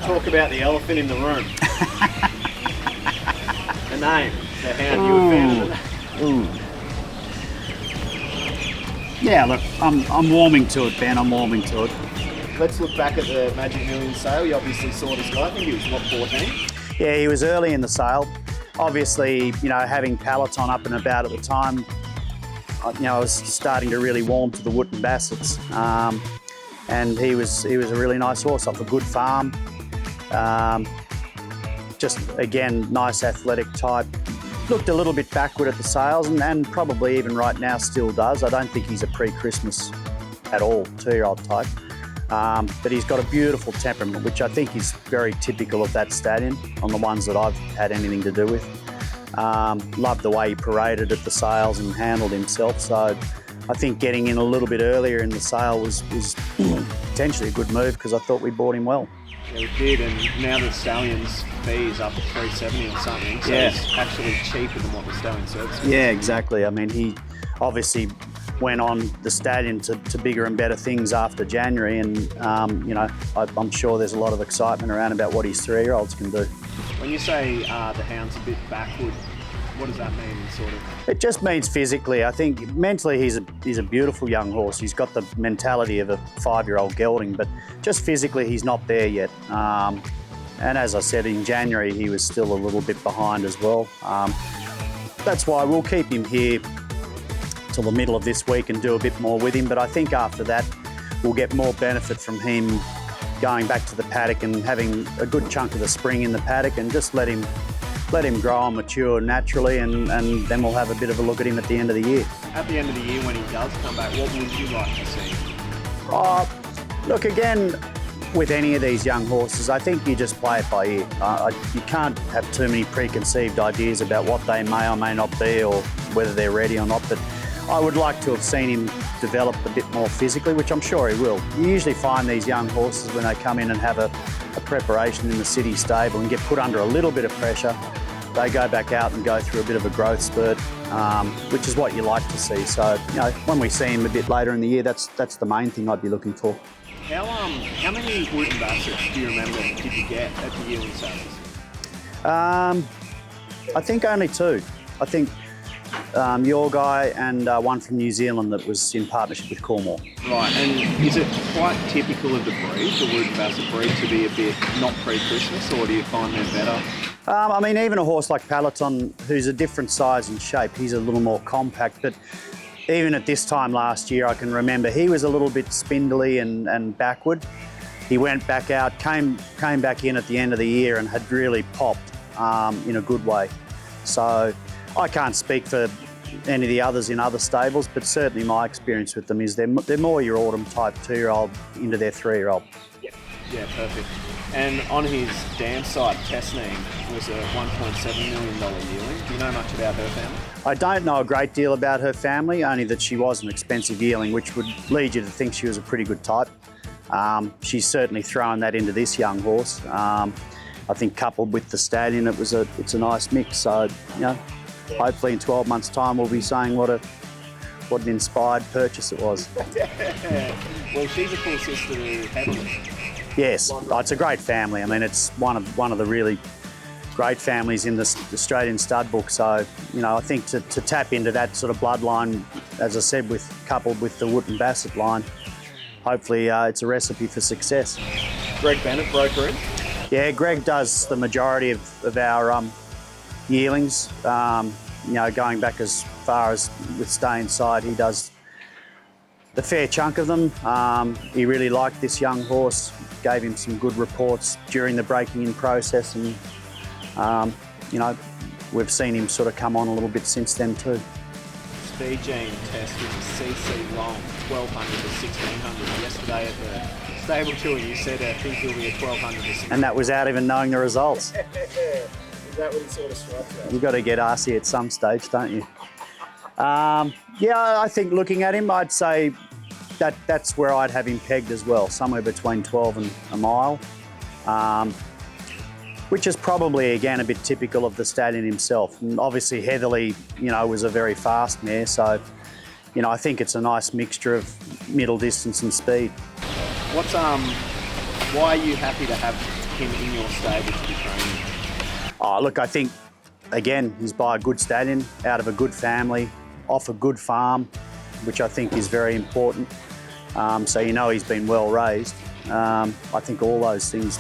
talk about the elephant in the room. The name, the Hound. You a fan of the name? Yeah, look, I'm warming to it, Ben. I'm warming to it. Let's look back at the Magic Millions sale. You obviously saw this guy. I think he was, what, 14? Yeah, he was early in the sale. Obviously, you know, having Peloton up and about at the time, you know, I was starting to really warm to the Wootton Bassets. And he was a really nice horse off a good farm. Just, again, nice athletic type. Looked a little bit backward at the sales and probably even right now still does. I don't think he's a pre-Christmas at all, 2-year-old type. But he's got a beautiful temperament, which I think is very typical of that stallion on the ones that I've had anything to do with. Loved the way he paraded at the sales and handled himself. So I think getting in a little bit earlier in the sale was potentially a good move because I thought we bought him well. Yeah, we did, and now the stallion's fee is up at $370 or something, so Yeah. it's actually cheaper than what the stallion service was. Yeah, exactly. I mean, he obviously went on the stallion to bigger and better things after January, and you know, I'm sure there's a lot of excitement around about what his 3-year-olds can do. When you say the Hound's a bit backward, what does that mean, sort of? It just means physically. I think mentally he's a beautiful young horse. He's got the mentality of a 5-year-old gelding, but just physically he's not there yet. And as I said, in January he was still a little bit behind as well. That's why we'll keep him here till the middle of this week and do a bit more with him. But I think after that we'll get more benefit from him going back to the paddock and having a good chunk of the spring in the paddock and just let him grow and mature naturally, and then we'll have a bit of a look at him at the end of the year. At the end of the year when he does come back, what would you like to see? Look, again, with any of these young horses, I think you just play it by ear. You can't have too many preconceived ideas about what they may or may not be or whether they're ready or not, but I would like to have seen him develop a bit more physically, which I'm sure he will. You usually find these young horses when they come in and have a preparation in the city stable and get put under a little bit of pressure, they go back out and go through a bit of a growth spurt, which is what you like to see. So, you know, when we see him a bit later in the year, that's the main thing I'd be looking for. How many Wootton Bassets do you remember did you get at the yearly sales? I think only 2. I think your guy and one from New Zealand that was in partnership with Cornwall. Right, and is it quite typical of the breed, the Wootton Basset breed, to be a bit not pre-Christmas, or do you find they're better? I mean, even a horse like Peloton, who's a different size and shape, he's a little more compact, but even at this time last year, I can remember he was a little bit spindly and backward. He went back out, came back in at the end of the year and had really popped in a good way. So I can't speak for any of the others in other stables, but certainly my experience with them is they're more your autumn type 2-year-old into their 3-year-old. Yeah, perfect. And on his dam side, Tesnine was a $1.7 million yearling. Do you know much about her family? I don't know a great deal about her family, only that she was an expensive yearling, which would lead you to think she was a pretty good type. She's certainly thrown that into this young horse. I think coupled with the stallion, it's a nice mix. So, you know, hopefully in 12 months' time we'll be saying what an inspired purchase it was. Well, she's a cool sister to Heatherly. Yes, it's a great family. I mean, it's one of the really great families in the Australian stud book. So, you know, I think to tap into that sort of bloodline, as I said, coupled with the Wootton Basset line, hopefully it's a recipe for success. Greg Bennett, broker in? Yeah, Greg does the majority of our yearlings. You know, going back as far as with Stay Inside, he does the fair chunk of them. He really liked this young horse, gave him some good reports during the breaking in process, and you know, we've seen him sort of come on a little bit since then too. Speed Gene test with the CC long, 1200 to 1600. Yesterday at the stable tour, you said I think he'll be at 1200 to 1600. And that was out even knowing the results. Is that what he sort of strikes at? You've got to get RC at some stage, don't you? Yeah, I think looking at him, I'd say that's where I'd have him pegged as well, somewhere between 12 and a mile, which is probably, again, a bit typical of the stallion himself. And obviously Heatherly, you know, was a very fast mare, so, you know, I think it's a nice mixture of middle distance and speed. Why are you happy to have him in your stable to be training? Oh, look, I think, again, he's by a good stallion, out of a good family, off a good farm, which I think is very important. So you know he's been well raised. I think all those things